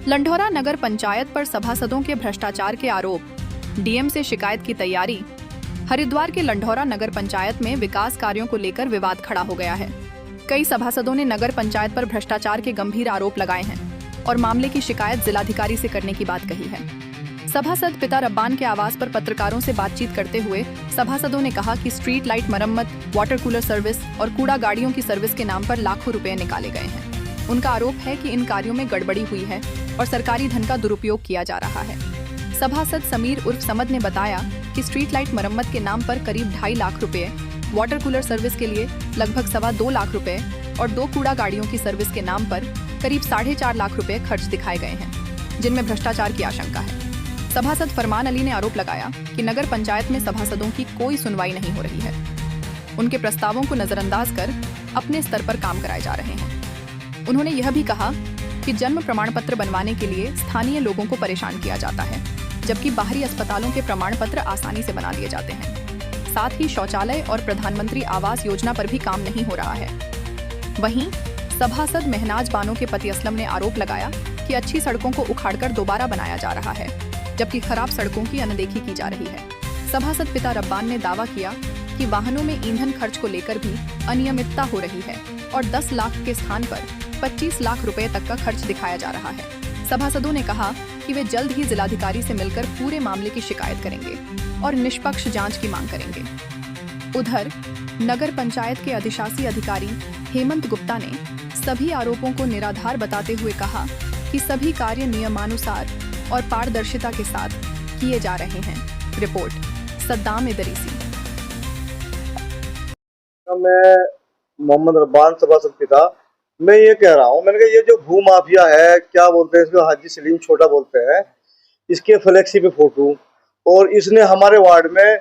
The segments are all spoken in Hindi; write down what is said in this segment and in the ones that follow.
लंढौरा नगर पंचायत पर सभासदों के भ्रष्टाचार के आरोप, डीएम से शिकायत की तैयारी। हरिद्वार के लंढौरा नगर पंचायत में विकास कार्यों को लेकर विवाद खड़ा हो गया है। कई सभासदों ने नगर पंचायत पर भ्रष्टाचार के गंभीर आरोप लगाए हैं और मामले की शिकायत जिलाधिकारी से करने की बात कही है। सभासद पिता रब्बान के आवास पर पत्रकारों से बातचीत करते हुए सभासदों ने कहा कि स्ट्रीट लाइट मरम्मत, वाटर कूलर सर्विस और कूड़ा गाड़ियों की सर्विस के नाम पर लाखों रुपए निकाले गए हैं। उनका आरोप है कि इन कार्यों में गड़बड़ी हुई है और सरकारी धन का दुरुपयोग किया जा रहा है। सभासद समीर उर्फ समद ने बताया कि स्ट्रीट लाइट मरम्मत के नाम पर करीब 2.5 लाख रुपए, वाटर कूलर सर्विस के लिए लगभग 2.25 लाख रुपए और 2 कूड़ा गाड़ियों की सर्विस के नाम पर करीब 4.5 लाख रुपए खर्च दिखाए गए हैं, जिनमें भ्रष्टाचार की आशंका है। सभासद फरमान अली ने आरोप लगाया कि नगर पंचायत में सभासदों की कोई सुनवाई नहीं हो रही है। उनके प्रस्तावों को नजरअंदाज कर अपने स्तर पर काम कराए जा रहे हैं। उन्होंने यह भी कहा कि जन्म प्रमाण पत्र बनवाने के लिए स्थानीय लोगों को परेशान किया जाता है, जबकि बाहरी अस्पतालों के प्रमाण पत्र आसानी से बना लिए जाते हैं। साथ ही शौचालय और प्रधानमंत्री आवास योजना पर भी काम नहीं हो रहा है। वहीं सभासद महनाज बानो के पति असलम ने आरोप लगाया कि अच्छी सड़कों को उखाड़कर दोबारा बनाया जा रहा है, जबकि खराब सड़कों की अनदेखी की जा रही है। सभासद पिता रब्बान ने दावा किया कि वाहनों में ईंधन खर्च को लेकर भी अनियमितता हो रही है और 10 लाख के स्थान पर 25 लाख रुपए तक का खर्च दिखाया जा रहा है। सभासदों ने कहा कि वे जल्द ही जिलाधिकारी से मिलकर पूरे मामले की शिकायत करेंगे और निष्पक्ष जांच की मांग करेंगे। उधर नगर पंचायत के अधिशासी अधिकारी हेमंत गुप्ता ने सभी आरोपों को निराधार बताते हुए कहा कि सभी कार्य नियमानुसार और पारदर्शिता के साथ किए जा रहे हैं। रिपोर्ट सद्दाम इदरीसी। मैं मोहम्मद रब्बान सभासद पिता, मैं ये कह रहा हूँ, मैंने कहा ये जो भू माफिया है, क्या बोलते हैं इसको, हाजी सलीम छोटा बोलते हैं, इसके फ्लेक्सी पे फोटो, और इसने हमारे वार्ड में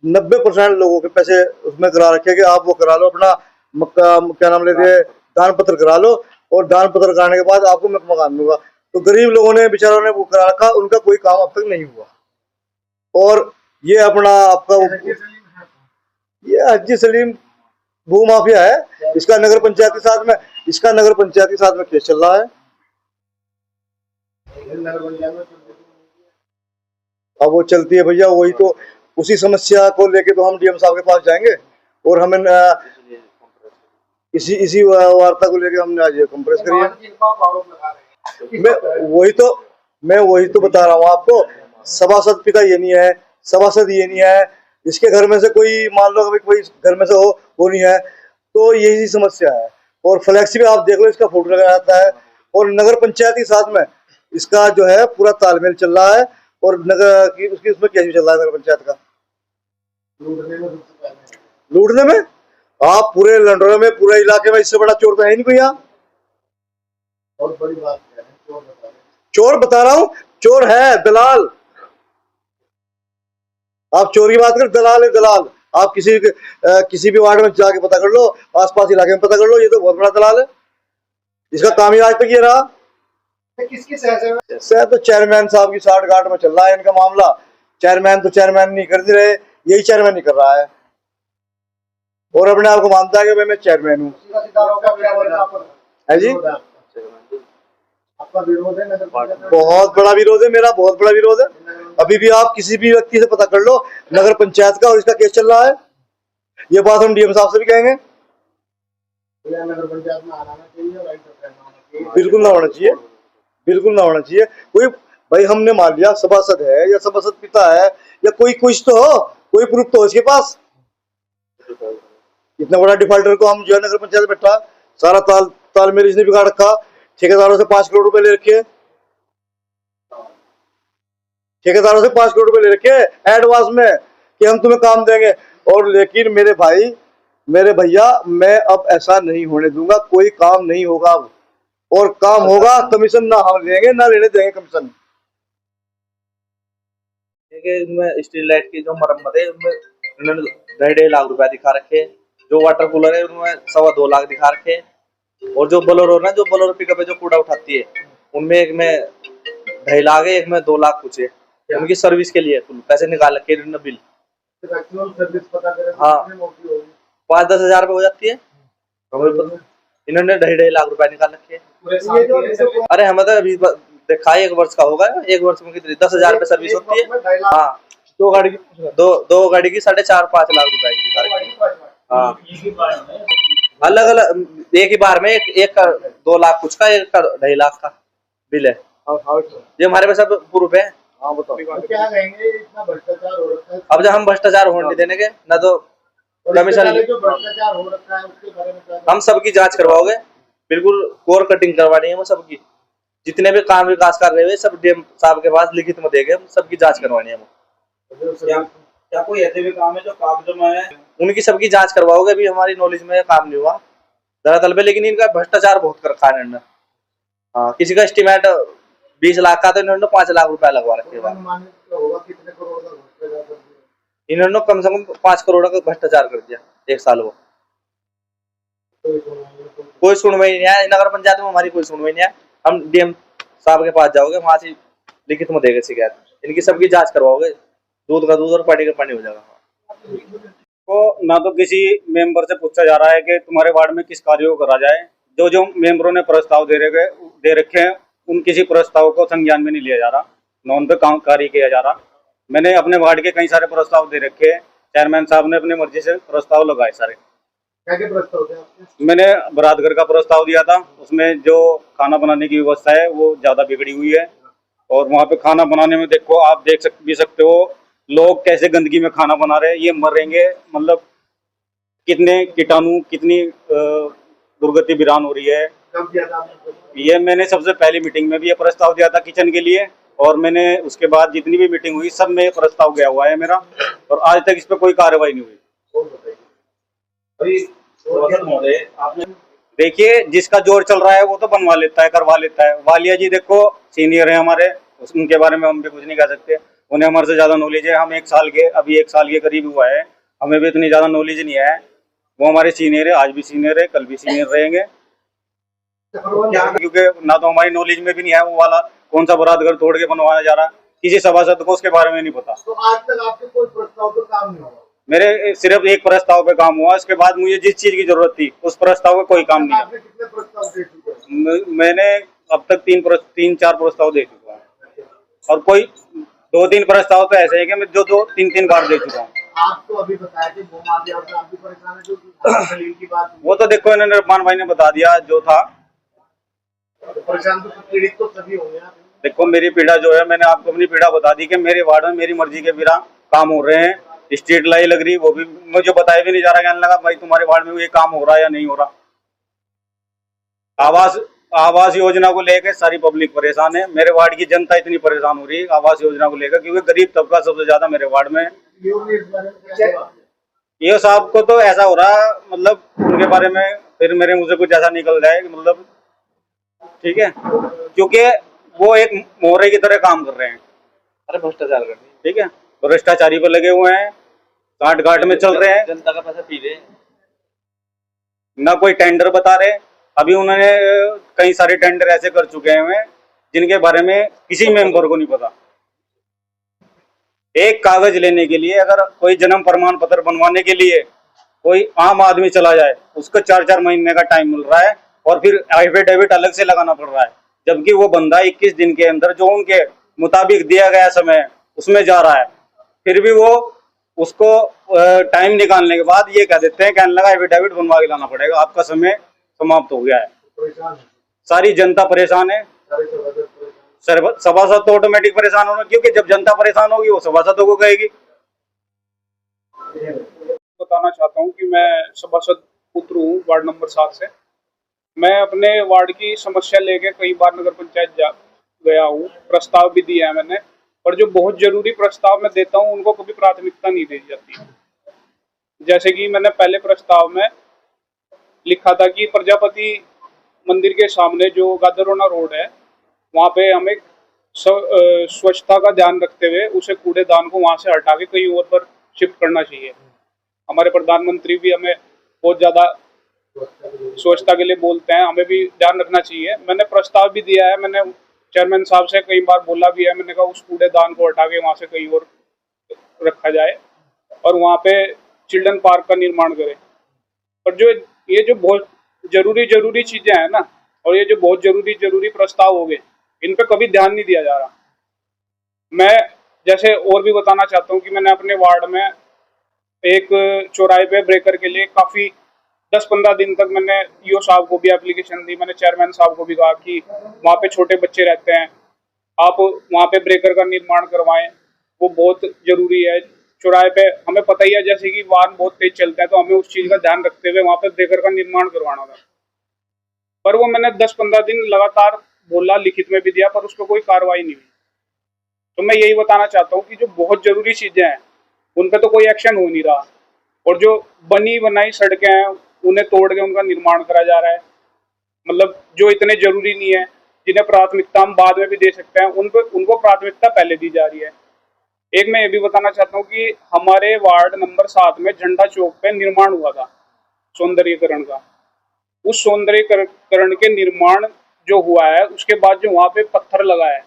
90% लोगों के पैसे उसमें करा रखे कि आप वो करा लो, अपना क्या नाम लेते हैं, दान पत्र करा लो, और दान पत्र कराने के बाद आपको मैं मकान दूंगा। तो गरीब लोगों ने, बेचारों ने वो करा रखा, उनका कोई काम अब तक नहीं हुआ। और ये अपना आपका ये हाजी सलीम भू माफिया है, इसका नगर पंचायत के साथ में केस चल रहा है। अब वो चलती है भैया, वही तो उसी समस्या को लेके तो हम डीएम साहब के पास जाएंगे और हमें इसी वार्ता को लेके हमने आज कंप्रेस करी है। मैं वही तो बता रहा हूँ आपको, सभासद पिता ये नहीं है, सभासद ये नहीं है, इसके घर में से कोई, मान लो कोई घर में से हो, वो नहीं है, तो यही समस्या है। और फ्लैक्सी पे आप देख लो, इसका फोटो लगाया जाता है, और नगर पंचायत के साथ में इसका जो है पूरा तालमेल चल रहा है, और नगर की उसकी उसमें कैसे चल रहा है नगर पंचायत का लूटने में। आप पूरे लंढौरा में, पूरे इलाके में इससे बड़ा चोर तो है नहीं भैया। बहुत बड़ी बात है, चोर बता रहा हूँ, चोर है दलाल। आप चोर की बात कर, दलाल है दलाल। आप किसी भी वार्ड में जाके पता कर लो, आसपास इलाके में पता कर लो, ये तो बहुत बड़ा दलाल है। इसका काम ही आज तक ये रहा। किसकी सह तो चेयरमैन साहब की साठ गांठ में चल रहा है इनका मामला। चेयरमैन तो चेयरमैन नहीं कर रहे, यही चेयरमैन नहीं कर रहा है, और अपने आप को मानता है कि मैं चेयरमैन हूँ। है जी, बहुत बड़ा विरोध है मेरा, बहुत बड़ा विरोध है। अभी भी आप किसी भी व्यक्ति से पता कर लो नगर पंचायत का, और इसका केस चल रहा है। ये बात हम डीएम साहब से भी कहेंगे। नगर पंचायत में आना चाहिए, बिल्कुल ना होना चाहिए, बिल्कुल ना होना चाहिए। कोई भाई, हमने मान लिया सभासद है या सभासद पिता है या कोई कुछ तो हो, कोई प्रूफ तो हो इसके पास। इतना बड़ा डिफॉल्टर को हम जो है नगर पंचायत में बैठा, सारा तालमेल इसने बिगाड़ रखा। ठेकेदारों से 5 करोड़ रुपए ले रखे, ठेकेदारों से 5 करोड़ रुपए ले रखे एडवांस में कि हम तुम्हें काम देंगे। और लेकिन मेरे भाई, मेरे भैया, मैं अब ऐसा नहीं होने दूंगा। कोई काम नहीं होगा अब, और काम होगा कमीशन ना हम लेंगे ना लेने देंगे कमीशन। इनमें स्ट्रीट लाइट की जो मरम्मत है उनमें उन्होंने 2.5 लाख रुपया दिखा रखे। जो वाटर कूलर है उनमें 2.25 लाख दिखा रखे। और जो बोलेरो ना, जो बोलेरो पिकअप है जो कूड़ा उठाती है, उनमें एक में 2.5 लाख है, एक में 2 लाख कुछ है। उनकी सर्विस के लिए पैसे निकाल रखे बिल। हाँ, 5-10 हजार रुपये हो जाती है। इन्होंने 2.5 लाख रुपए निकाल रखे। अरे हमें तो अभी देखा 1 वर्ष का होगा, 1 वर्ष में कितनी 10,000 रुपये सर्विस होती है। हाँ, दो गाड़ी की दो गाड़ी की 4.5-5 लाख रुपए की दिखा रखी है। हाँ, अलग अलग एक ही बार में एक का 2 लाख कुछ का, एक का 2.5 लाख का बिल है। ये हमारे पे सब प्रूफ है। हाँ बताओ। क्या कहेंगे, इतना भ्रष्टाचार हो रखा है। अब जब हम भ्रष्टाचार होने नहीं देने के ना, तो कमीशन जो भ्रष्टाचार हो रखा है उसके बारे में क्या हम सबकी जांच करवाओगे, बिल्कुल कोर कटिंग करवानी है वो सबकी। जितने भी काम विकास कर रहे हुए सब डीएम साहब के पास लिखित में देंगे, हम सबकी जांच करवानी है। क्या कोई ऐसे भी काम है जो कागजों में है? उनकी सबकी जांच करवाओगे, अभी हमारी नॉलेज में काम नहीं हुआ दरअसल पे, लेकिन इनका भ्रष्टाचार बहुत कर रखा है इन्होंने। हाँ, किसी का एस्टीमेट 20 लाख का तो इन्होंने 5 लाख रुपया लगवा रखे हैं। होगा, कितने करोड़ का भ्रष्टाचार कर दिया इन्होंने कम से कम 5 करोड़ का भ्रष्टाचार कर दिया 1 साल वो। कोई सुनवाई नहीं है नगर पंचायत में, हमारी कोई सुनवाई नहीं है। हम डीएम साहब के पास जाओगे, वहां से लिखित में देंगे शिकायत। इनकी सबकी जांच करवाओगे, दूध का दूध और पानी का पानी हो जाएगा। तो ना तो किसी मेंबर से पूछा जा रहा है कि तुम्हारे वार्ड में किस कार्य को करा जाए। जो जो मेंबरों ने प्रस्ताव दे रखे हैं, उन किसी प्रस्ताव को संज्ञान में नहीं लिया जा रहा, न उन पर काम कार्य किया जा रहा। मैंने अपने वार्ड के कई सारे प्रस्ताव दे रखे हैं, चेयरमैन साहब ने अपनी मर्जी से प्रस्ताव लगाए सारे। क्या प्रस्ताव थे आपके? मैंने बरातघर का प्रस्ताव दिया था, उसमें जो खाना बनाने की व्यवस्था है वो ज्यादा बिगड़ी हुई है। और वहाँ पे खाना बनाने में देखो, आप देख भी सकते हो लोग कैसे गंदगी में खाना बना रहे हैं, ये मरेंगे। मतलब कितने कीटाणु, कितनी दुर्गति विरान हो रही है। कब दिया था आपने? ये मैंने सबसे पहली मीटिंग में भी ये प्रस्ताव दिया था किचन के लिए, और मैंने उसके बाद जितनी भी मीटिंग हुई सब में ये प्रस्ताव गया हुआ है मेरा, और आज तक इस पर कोई कार्रवाई नहीं हुई। आपने देखिए, जिसका जोर चल रहा है वो तो बनवा लेता है, करवा लेता है। वालिया जी देखो सीनियर है हमारे, उनके बारे में हम भी कुछ नहीं कह सकते, उन्हें हमारे से ज्यादा नॉलेज है। हम अभी एक साल के करीब हुआ है, हमें भी इतनी ज्यादा नॉलेज नहीं है। वो हमारे सीनियर है, आज भी सीनियर है, कल भी सीनियर रहेंगे। क्योंकि ना तो हमारी नॉलेज में भी नहीं है वो वाला कौन सा बरातघर तोड़ के बनवाया जा रहा, किसी सभासद को उसके बारे में नहीं पता। तो आज तक आपके कोई प्रस्ताव पे काम नहीं हुआ? मेरे सिर्फ एक प्रस्ताव पे काम हुआ, उसके बाद मुझे जिस चीज की जरूरत थी उस प्रस्ताव पे कोई काम नहीं आपने कितने प्रस्ताव दे चुके हैं? है। मैंने अब तक 3-4 प्रस्ताव दे चुका हूँ, और कोई 2-3 प्रस्ताव तो ऐसे है कि मैं जो 2-3 बार दे चुका हूँ। आप तो अभी बताया कि भू माफिया से आप भी परेशान है, जो दलील की बात वो तो देखो इन्होंने निर्माण भाई ने बता दिया जो था। परेशान तो पीड़ित तो सभी होंगे आप। देखो मेरी पीड़ा जो है, मैंने आपको अपनी पीड़ा बता दी कि मेरे वार्ड में मेरी मर्जी के बिना काम हो रहे हैं। स्ट्रीट लाइट लग रही, वो भी मुझे बताया भी नहीं जा रहा। कहने लगा भाई तुम्हारे वार्ड में ये काम हो रहा है या नहीं हो रहा। आवास योजना को लेकर सारी पब्लिक परेशान है, मेरे वार्ड की जनता इतनी परेशान हो रही है आवास योजना को लेकर, क्योंकि गरीब तबका सबसे ज्यादा मेरे वार्ड में है। ये साहब को तो ऐसा हो रहा, मतलब उनके बारे में फिर मेरे मुंह से कुछ ऐसा निकल जाए, मतलब ठीक है, क्योंकि वो एक मोहरे की तरह काम कर रहे हैं। अरे भ्रष्टाचार कर रहे ठीक है, भ्रष्टाचारी पर लगे हुए हैं, काट काट में चल रहे हैं, जनता का पैसा पी रहे हैं। ना कोई टेंडर बता रहे। अभी उन्होंने कई सारे टेंडर ऐसे कर चुके हैं जिनके बारे में किसी मेंबर को नहीं पता। एक कागज लेने के लिए, अगर कोई जन्म प्रमाण पत्र बनवाने के लिए कोई आम आदमी चला जाए, उसको 4-4 महीने का टाइम मिल रहा है, और फिर एफिडेविट अलग से लगाना पड़ रहा है। जबकि वो बंदा 21 दिन के अंदर जो उनके मुताबिक दिया गया समय उसमें जा रहा है, फिर भी वो उसको टाइम निकालने के बाद ये कह देते हैं, कहने लगा एफिडेविट बनवा के लाना पड़ेगा, आपका समय समाप्त हो गया है। परेशान है सारी जनता परेशान है, सारे सभासद परेशान। सभासद तो ऑटोमेटिक परेशान होना, क्योंकि जब जनता परेशान होगी वो सभासदों को कहेगी। बताना चाहता हूं कि मैं सभासद पुत्र हूं वार्ड नंबर 7 से। मैं अपने वार्ड की समस्या लेके कई बार नगर पंचायत गया हूं, प्रस्ताव भी दिया है मैंने, पर जो बहुत जरूरी प्रस्ताव मैं देता हूं उनको कभी प्राथमिकता नहीं दी जाती। जैसे कि मैंने पहले प्रस्ताव में लिखा था कि प्रजापति मंदिर के सामने जो गादरोना रोड है, वहाँ पे हमें स्वच्छता का ध्यान रखते हुए उसे कूड़ेदान को वहाँ से हटा के कहीं और पर शिफ्ट करना चाहिए। हमारे प्रधानमंत्री भी हमें बहुत ज़्यादा स्वच्छता के लिए बोलते हैं, हमें भी ध्यान रखना चाहिए। मैंने प्रस्ताव भी दिया है, मैंने चेयरमैन साहब से कई बार बोला भी है, मैंने कहा उस कूड़ेदान को हटा के वहाँ से कहीं और रखा जाए और वहाँ पे चिल्ड्रन पार्क का निर्माण करें। पर जो ये जो बहुत जरूरी चीज़ें हैं ना, और ये जो बहुत जरूरी प्रस्ताव हो गए, इन पे कभी ध्यान नहीं दिया जा रहा। मैं जैसे और भी बताना चाहता हूँ कि मैंने अपने वार्ड में एक चौराहे पे ब्रेकर के लिए काफी 10-15 दिन तक मैंने ईओ साहब को भी एप्लीकेशन दी, मैंने चेयरमैन साहब को भी कहा कि वहाँ पे छोटे बच्चे रहते हैं, आप वहाँ पे ब्रेकर का निर्माण करवाएं, वो बहुत जरूरी है। चौराहे पे हमें पता ही है जैसे कि वाहन बहुत तेज चलते हैं, तो हमें उस चीज का ध्यान रखते हुए वहाँ पे ब्रेकर का निर्माण करवाना था। पर वो मैंने 10-15 दिन लगातार बोला, लिखित में भी दिया, पर उस पर कोई कार्रवाई नहीं हुई। तो मैं यही बताना चाहता हूँ कि जो बहुत जरूरी चीजें हैं उन पे तो कोई एक्शन हो नहीं रहा, और जो बनी बनाई सड़कें हैं उन्हें तोड़ के उनका निर्माण करा जा रहा है। मतलब जो इतने जरूरी नहीं है, जिन्हें प्राथमिकता हम बाद में भी दे सकते हैं, उनको प्राथमिकता पहले दी जा रही है। एक मैं ये भी बताना चाहता हूँ कि हमारे वार्ड नंबर 7 में झंडा चौक पे निर्माण हुआ था सौंदर्यीकरण का। उस सौंदर्यीकरण के निर्माण जो हुआ है, उसके बाद जो वहां पे पत्थर लगा है,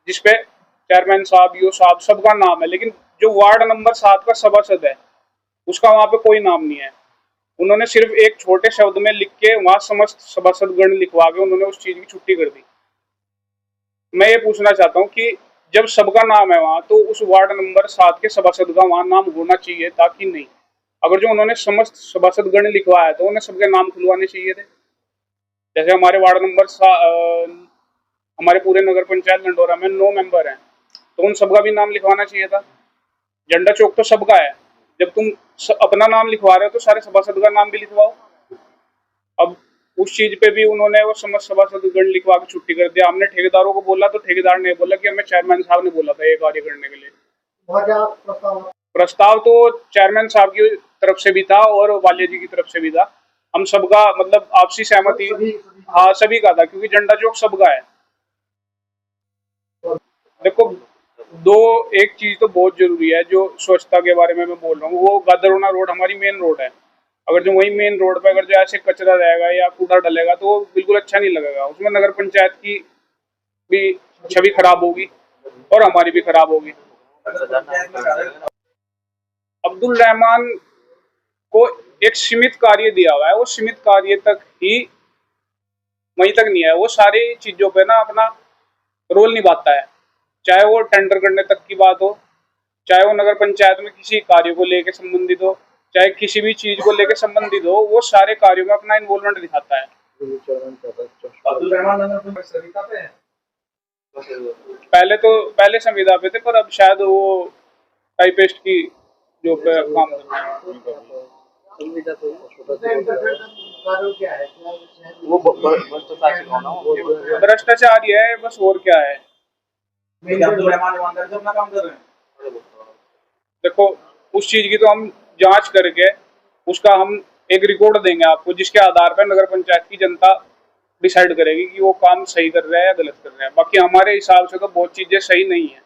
जिसपे चेयरमैन साहब, ईओ साहब सबका नाम है, लेकिन जो वार्ड नंबर 7 का सभासद है उसका वहां पे कोई नाम नहीं है। उन्होंने सिर्फ एक छोटे शब्द में लिख के वहां समस्त सभासदगण लिखवा के उन्होंने उस चीज की छुट्टी कर दी। मैं ये पूछना चाहता हूँ कि जब सबका नाम है वहां, तो उस वार्ड नंबर 7 के सभासद का वहां नाम होना चाहिए था कि नहीं? अगर जो उन्होंने समस्त सभासदगण लिखवाया है तो उन्हें सबके नाम खुलवाने चाहिए थे। जैसे हमारे वार्ड नंबर हमारे पूरे नगर पंचायत लंडोरा में 9 मेंबर हैं, तो उन सबका भी नाम लिखवाना चाहिए था। झंडा चौक तो सबका है, जब तुम अपना नाम लिखवा रहे हो तो सारे सभासद का नाम भी लिखवाओ। अब उस चीज पे भी उन्होंने वो समस्त सभासदगण लिखवा के छुट्टी कर दिया। हमने ठेकेदारों को बोला तो ठेकेदार ने बोला कि हमें चेयरमैन साहब ने बोला था ये कार्य करने के लिए। प्रस्ताव तो चेयरमैन साहब की तरफ से भी था और वालिया जी की तरफ से भी था। हम सबका मतलब आपसी सहमति, हाँ सभी का था, क्योंकि झंडा चौक सबका है। देखो एक चीज तो बहुत जरूरी है, जो स्वच्छता के बारे में मैं बोल रहा हूँ, वो गादरोना रोड हमारी मेन रोड है। अगर जो वही मेन रोड पे अगर जो ऐसे कचरा रहेगा या कूड़ा डलेगा तो बिल्कुल अच्छा नहीं लगेगा। उसमें नगर पंचायत की भी छवि खराब होगी और हमारी भी खराब होगी। अब्दुल रहमान को एक सीमित कार्य दिया हुआ है, वो सीमित कार्य तक ही, वहीं तक नहीं है, वो सारी चीजों पे ना अपना रोल निभाता है। चाहे वो टेंडर करने तक की बात हो, चाहे वो नगर पंचायत में किसी कार्य को लेकर संबंधित हो, चाहे किसी भी चीज को लेकर संबंधित हो, वो सारे कार्यों में अपना इन्वॉल्वमेंट दिखाता है। पहले संविदा पे थे, पर अब शायद वो टाइपिस्ट की जो पे काम भ्रष्टाचार ही है बस, और क्या है। देखो उस चीज की तो हम जांच करके उसका हम एक रिकॉर्ड देंगे आपको, जिसके आधार पर नगर पंचायत की जनता डिसाइड करेगी कि वो काम सही कर रहे हैं या गलत कर रहे हैं। बाकी हमारे हिसाब से तो बहुत चीजें सही नहीं है।